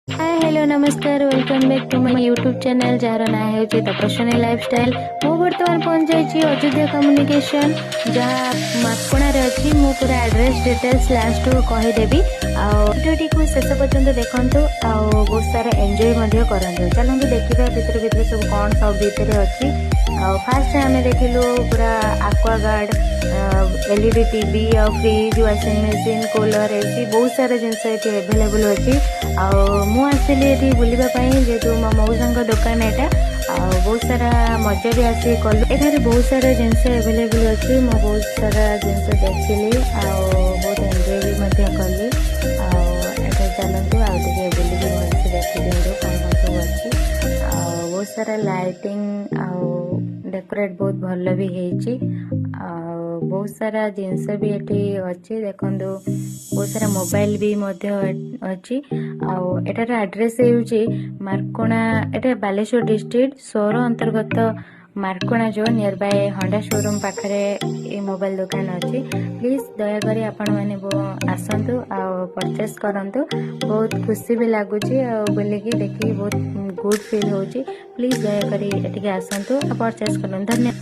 हाय hello नमस्कार welcome back to my YouTube channel जार ना है तपस्विनी लाइफस्टाइल। मु बर्तमान पहुंच जाइए अयोध्या कम्युनिकेशन जहाँ मापणारे अच्छी मु पूरा एड्रेस डिटेल्स लास्ट कहीदेवी। भिडियोटी को शेष पर्यंत देखूँ बहुत सारा एंजॉय करूँ। चलते देखा भितर भितर सब कौन सब भितर अच्छी। फास्ट आम देखिलु पूरा आक्वा गार्ड एलईडी टीवी आ fridge washing machine cooler AC बहुत सारा जिनस ये एभेलेबल अच्छी। मुझे ये बुलापाई जेहतु मो मौसा दुकान यहाँ बहुत सारा मजा भी आसी कलु। एठारे बहुत सारा जिनस एभेलेबल अच्छी। मु बहुत सारा जिनस देखिली बहुत एंजॉय भी कली। चलतु आगे बुलिक भलसे देखी दिखाँ कौन कौन सब अच्छी। बहुत सारा लाइटिंग डेकोरेट बहुत भल भी है। बहुत सारा जिनस भी ये अच्छी देखु बहुत सारा मोबाइल भी अच्छी। एटार एड्रेस होची मार्कोणा एटा बालेश्वर डिस्ट्रिक्ट सोर अंतर्गत मार्कोणा जो नियर बाय होंडा शोरूम पाखरे ये मोबाइल दुकान अच्छी। प्लीज दयाकोरी आपण मैंने आसतु परचेस करंतु। बहुत खुशी भी लगुच बुलिकी देखिए बहुत गुड फील होची। प्लीज दयाकोरी एटिके आसतु परचेस करंतु। धन्यवाद।